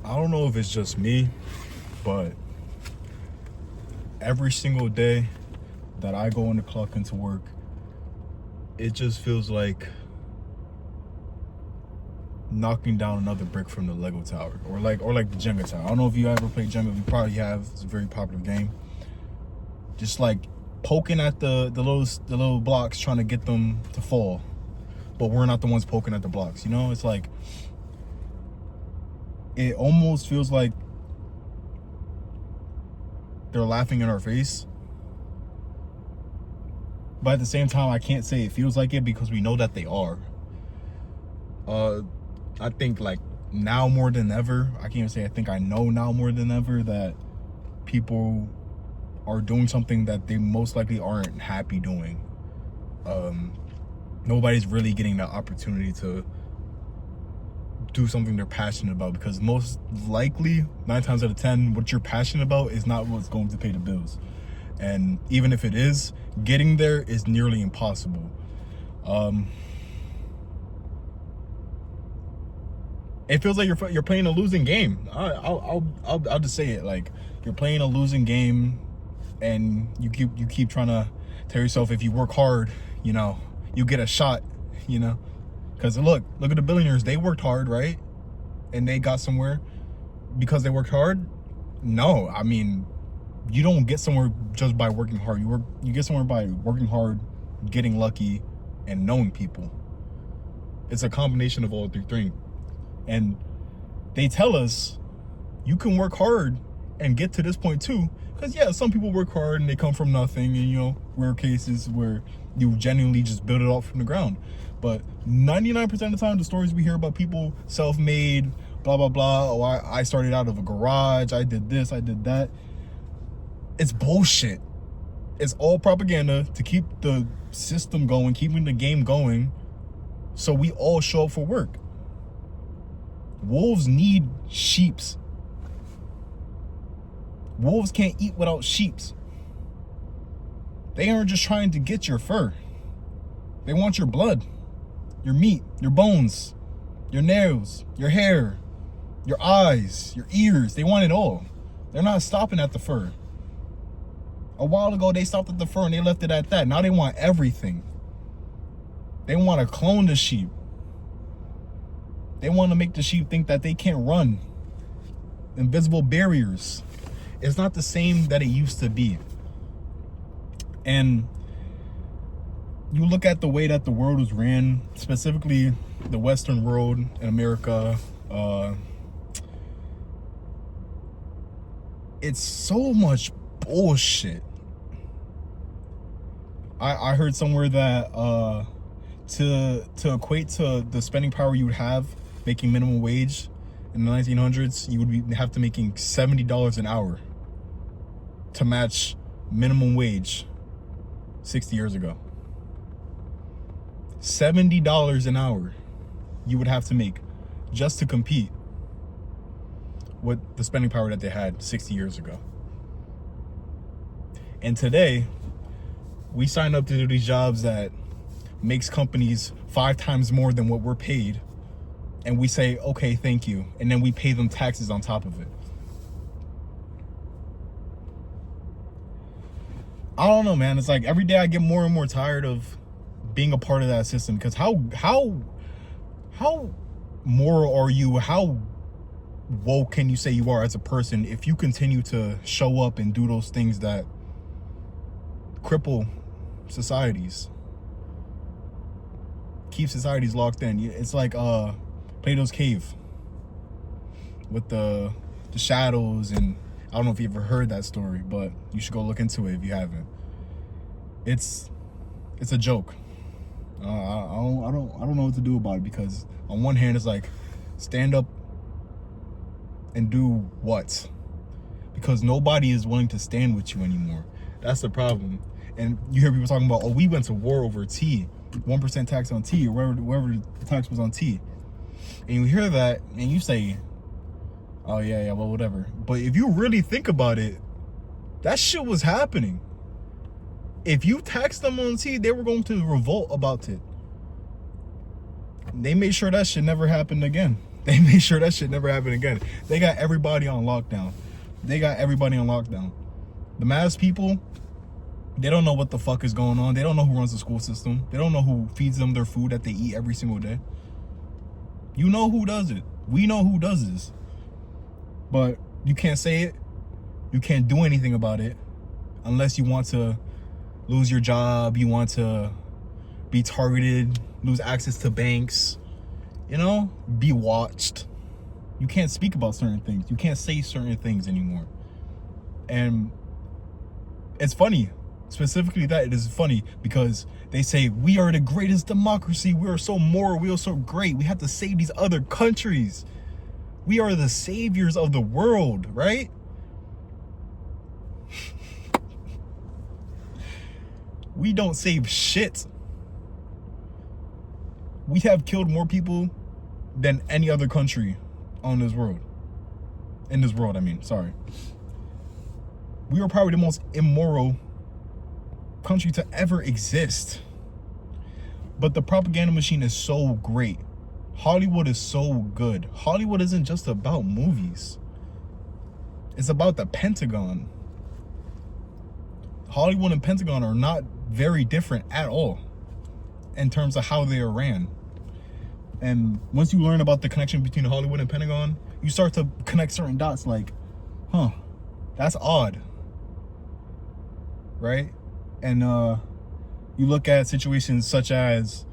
I don't know if it's just me, but every single day that I go in the clock into work, it just feels like knocking down another brick from the Lego tower, or like the Jenga tower. I don't know if you ever played Jenga. You probably have. It's a very popular game. Just like poking at the little blocks, trying to get them to fall, but we're not the ones poking at the blocks. You know, it's like it almost feels like they're laughing in our face. But at the same time, I can't say it feels like it because we know that they are. I think like now more than ever, I can't even say I think I know now more than ever that people are doing something that they most likely aren't happy doing. Nobody's really getting that opportunity to do something they're passionate about, because most likely 9 times out of 10 what you're passionate about is not what's going to pay the bills, and even if it is, getting there is nearly impossible. It feels like you're playing a losing game. I'll just say it, like you're playing a losing game, and you keep trying to tell yourself if you work hard, you know, you get a shot, you know. Because look at the billionaires. They worked hard, right? And they got somewhere because they worked hard? No, I mean, you don't get somewhere just by working hard. You get somewhere by working hard, getting lucky, and knowing people. It's a combination of all three. And they tell us you can work hard and get to this point too. Because yeah, some people work hard and they come from nothing, and you know, rare cases where you genuinely just build it up from the ground. But 99% of the time, the stories we hear about people self-made, blah, blah, blah. Oh, I started out of a garage. I did this, I did that. It's bullshit. It's all propaganda to keep the system going, keeping the game going, so we all show up for work. Wolves need sheeps. Wolves can't eat without sheeps. They aren't just trying to get your fur. They want your blood, your meat, your bones, your nails, your hair, your eyes, your ears. They want it all. They're not stopping at the fur. A while ago, they stopped at the fur and they left it at that. Now they want everything. They want to clone the sheep. They want to make the sheep think that they can't run. Invisible barriers. It's not the same that it used to be. And you look at the way that the world was ran, specifically the Western world in America, it's so much bullshit. I heard somewhere that to equate to the spending power you would have making minimum wage in the 1900s, you would have to making $70 an hour to match minimum wage 60 years ago. $70 an hour you would have to make just to compete with the spending power that they had 60 years ago. And today, we sign up to do these jobs that makes companies 5 times more than what we're paid, and we say, okay, thank you, and then we pay them taxes on top of it. I don't know, man. It's like every day I get more and more tired of being a part of that system, because how moral are you? How woke can you say you are as a person if you continue to show up and do those things that cripple societies, keep societies locked in? It's like Plato's cave with the shadows, and I don't know if you ever heard that story, but you should go look into it if you haven't. It's a joke. I don't know what to do about it, because on one hand it's like, stand up and do what? Because nobody is willing to stand with you anymore. That's the problem. And you hear people talking about, oh, we went to war over tea, 1% tax on tea, or wherever the tax was on tea. And you hear that and you say, oh yeah, well, whatever. But if you really think about it, that shit was happening. If you taxed them on tea, they were going to revolt about it. They made sure that shit never happened again. They made sure that shit never happened again. They got everybody on lockdown. The mass people, they don't know what the fuck is going on. They don't know who runs the school system. They don't know who feeds them their food that they eat every single day. You know who does it. We know who does this. But you can't say it. You can't do anything about it unless you want to lose your job, you want to be targeted, lose access to banks, you know, be watched. You can't speak about certain things. You can't say certain things anymore. And it's funny, specifically that it is funny because they say we are the greatest democracy. We are so moral. We are so great. We have to save these other countries. We are the saviors of the world, right? We don't save shit. We have killed more people than any other country on this world. In this world, I mean, sorry. We are probably the most immoral country to ever exist. But the propaganda machine is so great. Hollywood is so good. Hollywood isn't just about movies. It's about the Pentagon. Hollywood and Pentagon are not very different at all in terms of how they are ran. And once you learn about the connection between Hollywood and Pentagon, you start to connect certain dots like, huh, that's odd, right? And you look at situations such as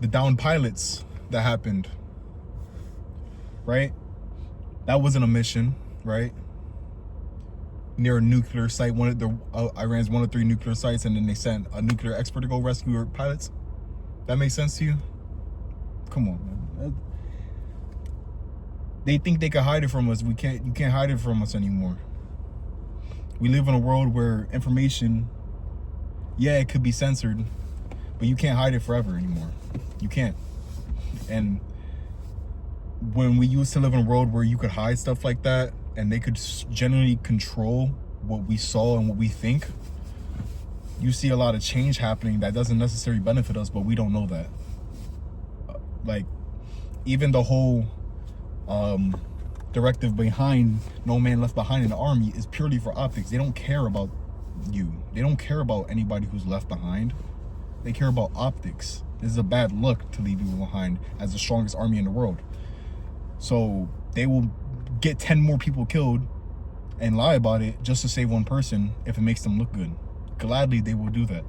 the downed pilots that happened, right? That wasn't a mission, right? Near a nuclear site, Iran's one of 3 nuclear sites, and then they sent a nuclear expert to go rescue our pilots. That makes sense to you? Come on, man. They think they can hide it from us. You can't hide it from us anymore. We live in a world where information, yeah, it could be censored, but you can't hide it forever anymore. You can't. And when we used to live in a world where you could hide stuff like that, and they could generally control what we saw and what we think, you see a lot of change happening that doesn't necessarily benefit us, but we don't know that. Like, even the whole directive behind No Man Left Behind in the Army is purely for optics. They don't care about you. They don't care about anybody who's left behind. They care about optics. This is a bad look to leave people behind as the strongest army in the world. So they will get 10 more people killed and lie about it just to save one person if it makes them look good. Gladly, they will do that.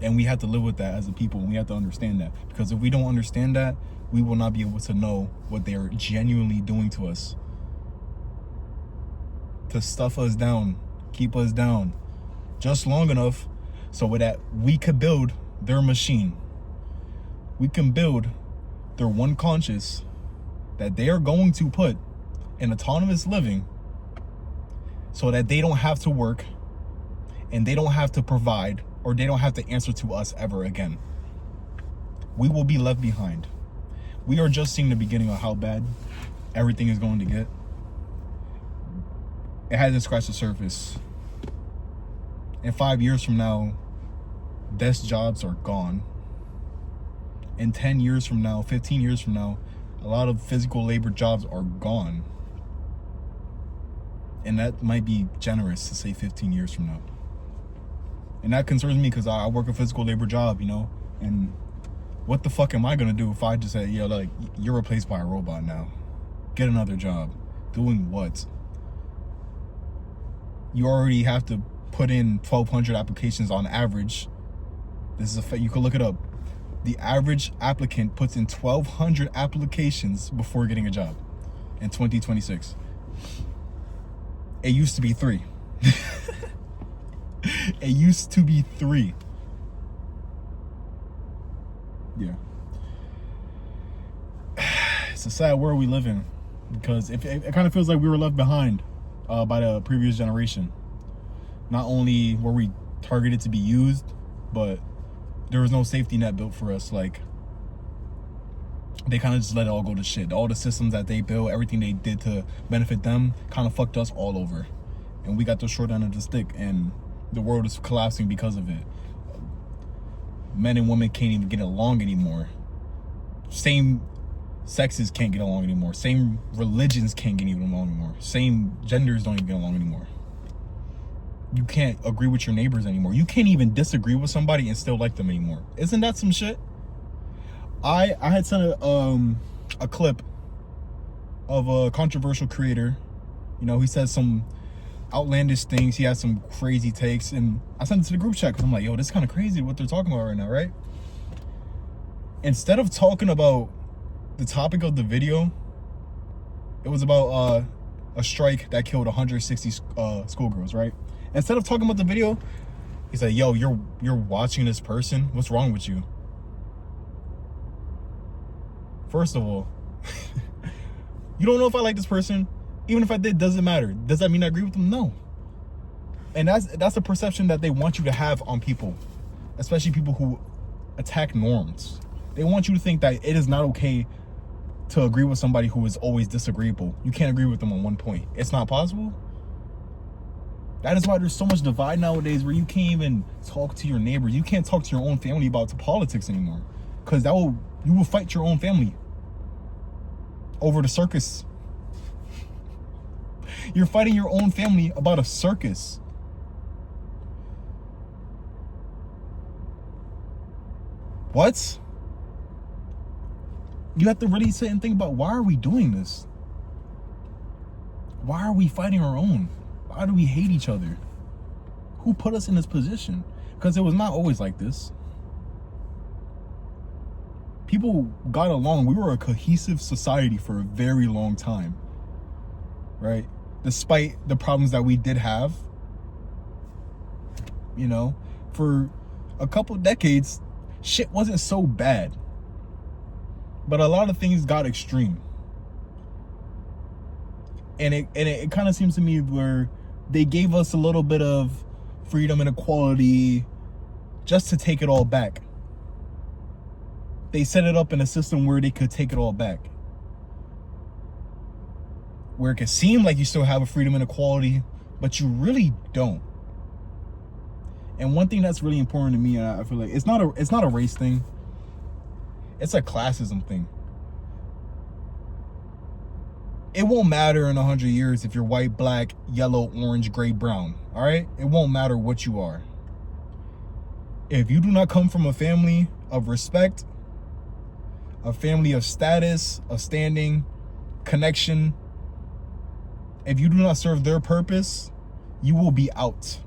And we have to live with that as a people. We have to understand that. Because if we don't understand that, we will not be able to know what they are genuinely doing to us. To stuff us down, keep us down, just long enough so that we could build their machine. We can build their one conscience that they are going to put in autonomous living so that they don't have to work and they don't have to provide, or they don't have to answer to us ever again. We will be left behind. We are just seeing the beginning of how bad everything is going to get. It hasn't scratched the surface. In 5 years from now, desk jobs are gone. In 10 years from now, 15 years from now, a lot of physical labor jobs are gone. And that might be generous to say 15 years from now. And that concerns me because I work a physical labor job, you know, and what the fuck am I gonna do if I just say, yeah, like, you're replaced by a robot now? Get another job. Doing what? You already have to put in 1,200 applications on average. This is a fact. You can look it up. The average applicant puts in 1,200 applications before getting a job in 2026. It used to be 3. It used to be 3. Yeah. It's a sad world we live in, because it kind of feels like we were left behind by the previous generation. Not only were we targeted to be used, but there was no safety net built for us. Like, they kind of just let it all go to shit. All the systems that they built, everything they did to benefit them, kind of fucked us all over. And we got the short end of the stick, and the world is collapsing because of it. Men and women can't even get along anymore. Same sexes can't get along anymore. Same religions can't get even along anymore. Same genders don't even get along anymore. You can't agree with your neighbors anymore. You can't even disagree with somebody and still like them anymore. Isn't that some shit? I had sent a clip of a controversial creator. You know, he says some outlandish things. He has some crazy takes, and I sent it to the group chat because I'm like, yo, this is kind of crazy what they're talking about right now, right? Instead of talking about the topic of the video, it was about a strike that killed 160 schoolgirls, right? Instead of talking about the video, he said, yo, you're watching this person. What's wrong with you? First of all, you don't know if I like this person. Even if I did, doesn't matter. Does that mean I agree with them? No. And that's a perception that they want you to have on people, especially people who attack norms. They want you to think that it is not okay to agree with somebody who is always disagreeable. You can't agree with them on one point. It's not possible. That is why there's so much divide nowadays where you can't even talk to your neighbors. You can't talk to your own family about politics anymore, because you will fight your own family over the circus. You're fighting your own family about a circus. What? You have to really sit and think about, why are we doing this? Why are we fighting our own? Why do we hate each other? Who put us in this position? Because it was not always like this. People got along. We were a cohesive society for a very long time, right? Despite the problems that we did have, you know, for a couple decades, shit wasn't so bad. But a lot of things got extreme. And it kind of seems to me where they gave us a little bit of freedom and equality just to take it all back. They set it up in a system where they could take it all back, where it could seem like you still have a freedom and equality, but you really don't. And one thing that's really important to me, I feel like it's not a race thing. It's a classism thing. It won't matter in 100 years if you're white, black, yellow, orange, gray, brown. All right? It won't matter what you are. If you do not come from a family of respect, a family of status, of standing, connection, if you do not serve their purpose, you will be out.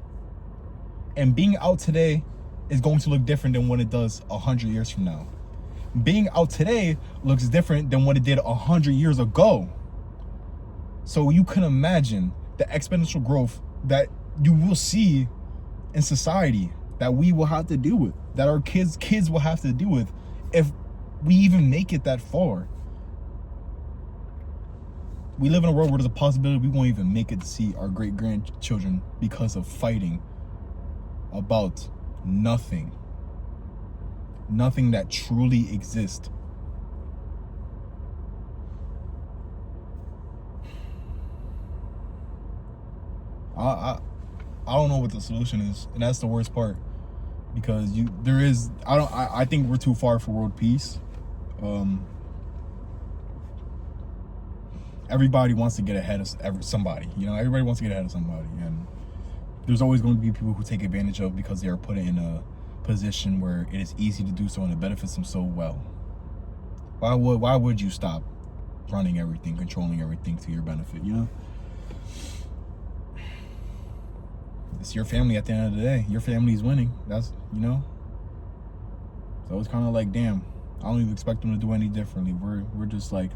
And being out today is going to look different than what it does 100 years from now. Being out today looks different than what it did 100 years ago. So you can imagine the exponential growth that you will see in society, that we will have to deal with, that our kids will have to deal with, if we even make it that far. We live in a world where there's a possibility we won't even make it to see our great-grandchildren because of fighting about nothing. Nothing that truly exists. I don't know what the solution is, and that's the worst part, because I think we're too far for world peace. Everybody wants to get ahead of somebody, you know. Everybody wants to get ahead of somebody, and there's always going to be people who take advantage of because they are put in a position where it is easy to do so and it benefits them so well. Why would you stop running everything, controlling everything to your benefit, you know? It's your family at the end of the day. Your family is winning. That's, you know? So it's kind of like, damn, I don't even expect them to do any differently. We're just like,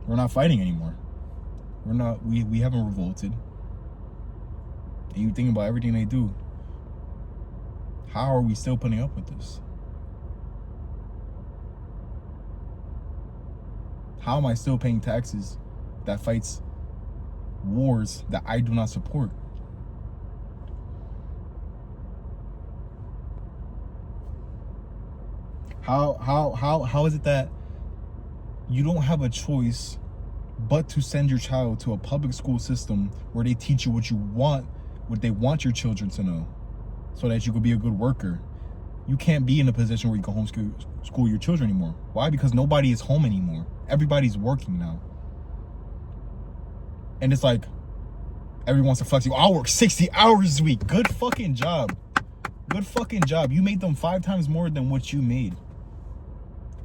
we're not fighting anymore. We haven't revolted. And you think about everything they do. How are we still putting up with this? How am I still paying taxes that fights wars that I do not support? How is it that you don't have a choice but to send your child to a public school system where they teach you what they want your children to know, so that you could be a good worker? you can't be in a position where you can homeschool your children anymore. Why? Because nobody is home anymore. Everybody's working now. And it's like, everyone wants to flex you. I'll work 60 hours this week. Good fucking job. Good fucking job. You made them 5 times more than what you made.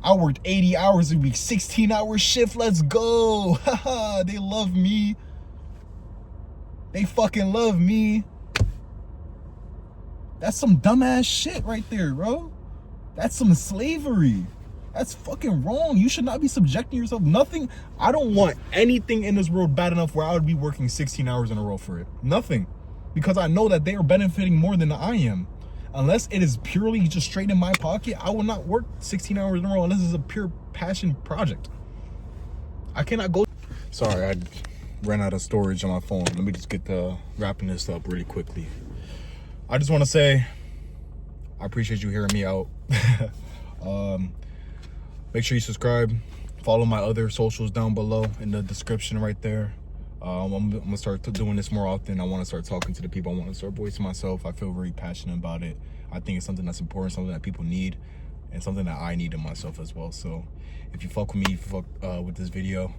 I worked 80 hours a week, 16-hour shift. Let's go. Haha, they love me. They fucking love me. That's some dumbass shit right there, bro. That's some slavery. That's fucking wrong. You should not be subjecting yourself. Nothing. I don't want anything in this world bad enough where I would be working 16 hours in a row for it. Nothing. Because I know that they are benefiting more than I am. Unless it is purely just straight in my pocket, I will not work 16 hours in a row unless it's a pure passion project. I cannot go. Sorry, I ran out of storage on my phone. Let me just get to wrapping this up really quickly. I just want to say, I appreciate you hearing me out. Make sure you subscribe. Follow my other socials down below in the description right there. I'm gonna start doing this more often. I want to start talking to the people. I want to start voicing myself. I feel very passionate about it. I think it's something that's important, something that people need, and something that I need in myself as well. So if you fuck with me, if you fuck with this video,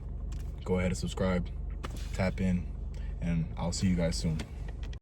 go ahead and subscribe, tap in, and I'll see you guys soon.